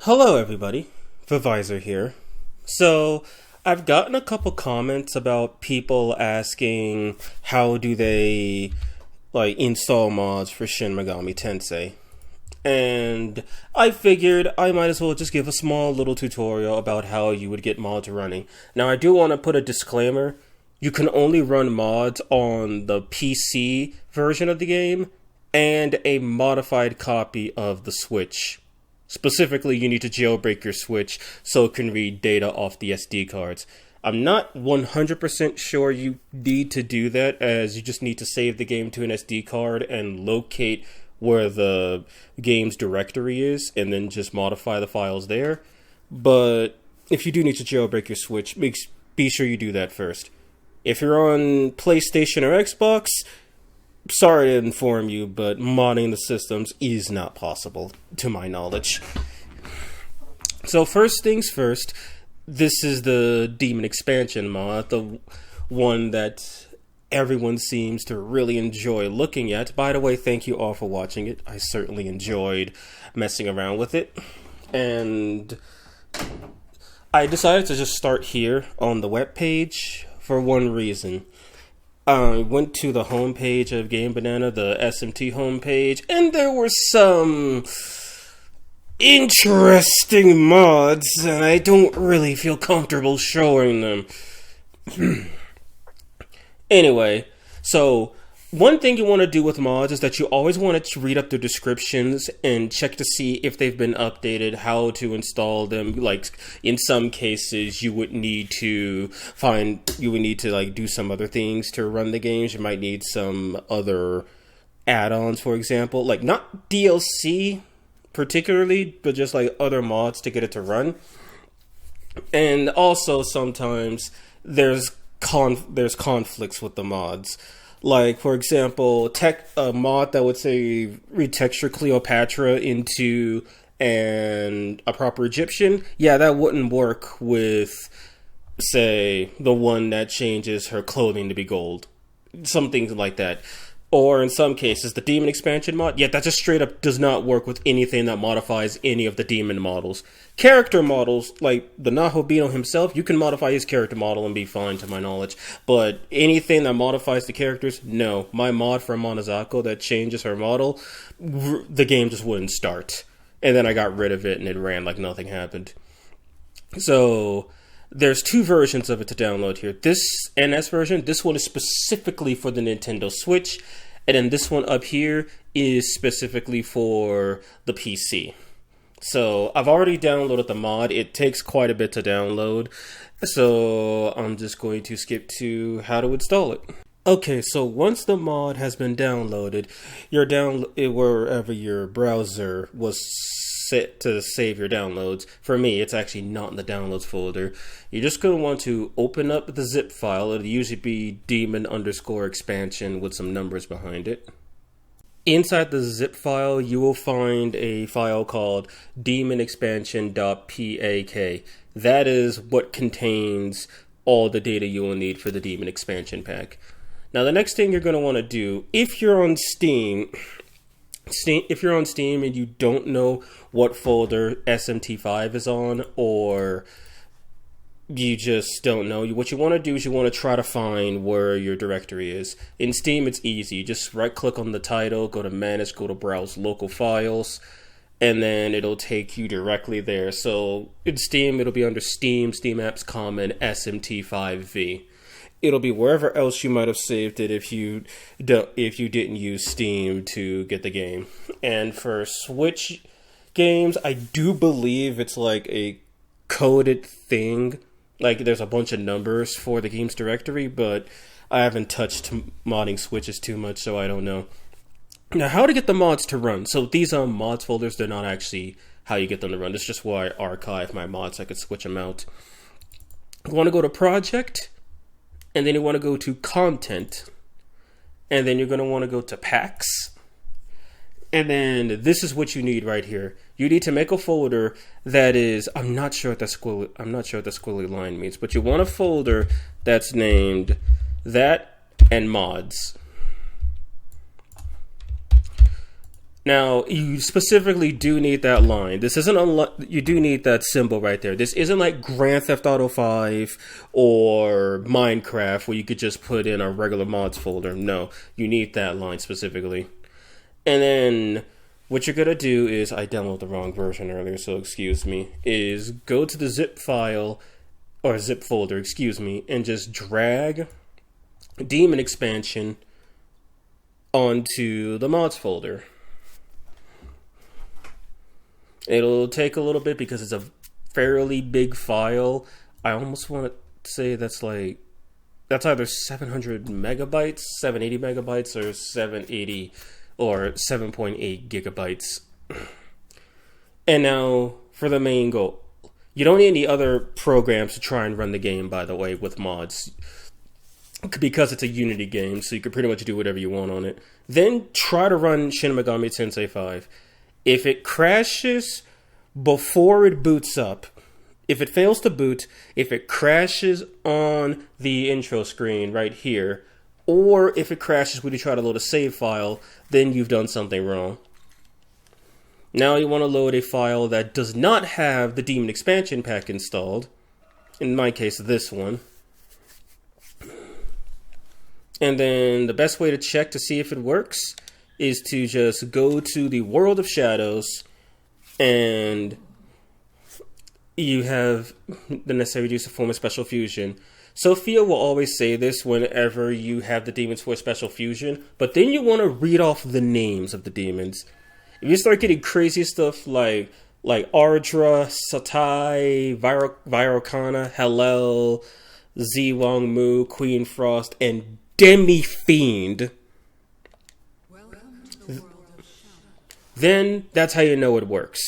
Hello everybody, Visor here. So, I've gotten a couple comments about people asking how do they install mods for Shin Megami Tensei. And I figured I might as well just give a small little tutorial about how you would get mods running. Now I do want to put a disclaimer. You can only run mods on the PC version of the game and a modified copy of the Switch. Specifically, you need to jailbreak your Switch so it can read data off the SD cards. I'm not 100% sure you need to do that, as you just need to save the game to an SD card and locate where the game's directory is, and then just modify the files there. But if you do need to jailbreak your Switch, be sure you do that first. If you're on PlayStation or Xbox, sorry to inform you, but modding the systems is not possible, to my knowledge. So first things first, this is the Demon Expansion mod, the one that everyone seems to really enjoy looking at. By the way, thank you all for watching it. I certainly enjoyed messing around with it. And I decided to just start here on the webpage for one reason. I went to the homepage of Game Banana, the SMT homepage, and there were some interesting mods, and I don't really feel comfortable showing them. Anyway, so one thing you want to do with mods is that you always want to read up the descriptions and check to see if they've been updated, how to install them. Like, in some cases, you would need to do some other things to run the games. You might need some other add-ons, for example, like not DLC particularly, but just like other mods to get it to run. And also sometimes there's conflicts with the mods. Like, for example, a mod that would say retexture Cleopatra into a proper Egyptian. Yeah, that wouldn't work with, say, the one that changes her clothing to be gold. Some things like that. Or in some cases, the Demon Expansion mod, yeah, that just straight up does not work with anything that modifies any of the demon models. Character models, like the Nahobino himself, you can modify his character model and be fine, to my knowledge. But anything that modifies the characters, no. My mod for Monozako that changes her model, the game just wouldn't start. And then I got rid of it and it ran like nothing happened. So there's two versions of it to download here. This NS version, this one is specifically for the Nintendo Switch, and then this one up here is specifically for the PC. So I've already downloaded the mod. It takes quite a bit to download, so I'm just going to skip to how to install it. Okay, so once the mod has been downloaded, wherever your browser was set to save your downloads. For me, it's actually not in the downloads folder. You're just going to want to open up the zip file. It'll usually be demon_expansion with some numbers behind it. Inside the zip file, you will find a file called demonexpansion.pak. That is what contains all the data you will need for the Demon Expansion pack. Now, the next thing you're going to want to do, if you're on Steam and you don't know what folder SMT5 is on, or you just don't know, what you want to do is you want to try to find where your directory is. In Steam, it's easy. You just right click on the title, go to manage, go to browse local files, and then it'll take you directly there. So in Steam, it'll be under Steam Apps Common SMT5V. It'll be wherever else you might have saved it if you didn't use Steam to get the game. And for Switch games, I do believe it's like a coded thing. Like, there's a bunch of numbers for the game's directory, but I haven't touched modding Switches too much, so I don't know. Now, how to get the mods to run. So these mods folders, they're not actually how you get them to run. It's just why I archive my mods so I could switch them out. You want to go to Project, and then you want to go to Content, and then you're going to want to go to Packs, and then this is what you need right here. You need to make a folder that is, I'm not sure what the squiggly line means, but you want a folder that's named that and mods. Now, you specifically do need that line. This isn't you do need that symbol right there. This isn't like Grand Theft Auto 5 or Minecraft where you could just put in a regular mods folder. No, you need that line specifically. And then what you're going to do is, I downloaded the wrong version earlier, so excuse me, is go to the zip file, or zip folder, excuse me, and just drag Demon Expansion onto the mods folder. It'll take a little bit because it's a fairly big file. I almost want to say that's either 700 megabytes, 780 megabytes, or 780 or 7.8 gigabytes. And now for the main goal. You don't need any other programs to try and run the game, by the way, with mods, because it's a Unity game, so you can pretty much do whatever you want on it. Then try to run Shin Megami Tensei V. If it crashes before it boots up, if it fails to boot, if it crashes on the intro screen right here, or if it crashes when you try to load a save file, then you've done something wrong. Now you want to load a file that does not have the Demon Expansion Pack installed. In my case, this one. And then the best way to check to see if it works is to just go to the World of Shadows, and you have the necessary use of form of Special Fusion. Sophia will always say this whenever you have the demons for Special Fusion, but then you want to read off the names of the demons. If you start getting crazy stuff like Ardra, Satai, Virokana, Hallel, Ziwang Mu, Queen Frost, and Demi-Fiend, then that's how you know it works.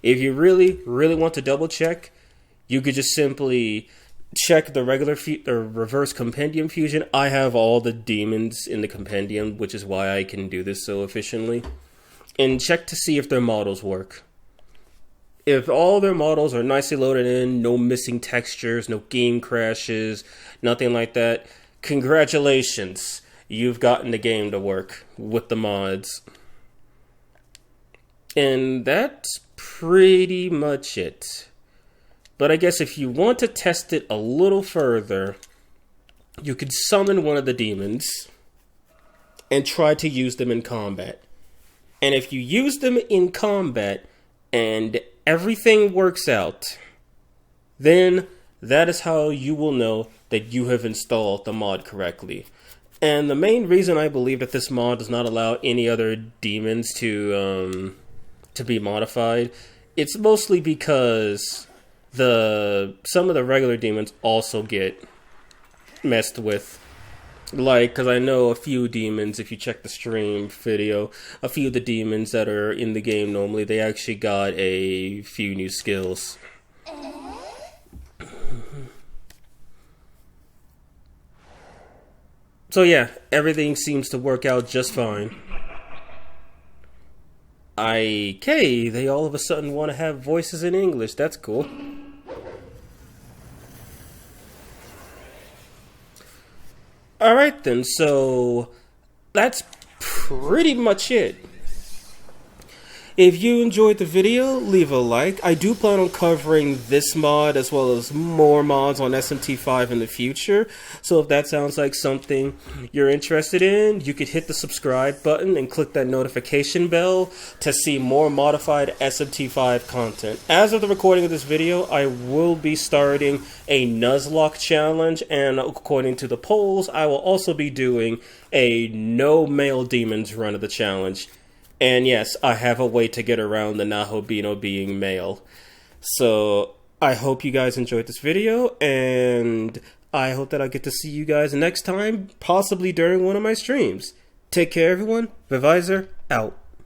If you really, really want to double check, you could just simply check the regular or reverse compendium fusion. I have all the demons in the compendium, which is why I can do this so efficiently. And check to see if their models work. If all their models are nicely loaded in, no missing textures, no game crashes, nothing like that, congratulations, you've gotten the game to work with the mods. And that's pretty much it. But I guess if you want to test it a little further, you could summon one of the demons and try to use them in combat. And if you use them in combat and everything works out, then that is how you will know that you have installed the mod correctly. And the main reason I believe that this mod does not allow any other demons to be modified, it's mostly because some of the regular demons also get messed with. Like, because I know a few demons, if you check the stream video, a few of the demons that are in the game normally, they actually got a few new skills. So yeah, everything seems to work out just fine. Okay, they all of a sudden want to have voices in English. That's cool. Alright then, so that's pretty much it. If you enjoyed the video, leave a like. I do plan on covering this mod as well as more mods on SMT5 in the future. So if that sounds like something you're interested in, you could hit the subscribe button and click that notification bell to see more modified SMT5 content. As of the recording of this video, I will be starting a Nuzlocke challenge, and according to the polls, I will also be doing a no male demons run of the challenge. And yes, I have a way to get around the Nahobino being male. So, I hope you guys enjoyed this video, and I hope that I get to see you guys next time, possibly during one of my streams. Take care, everyone. Vivisor, out.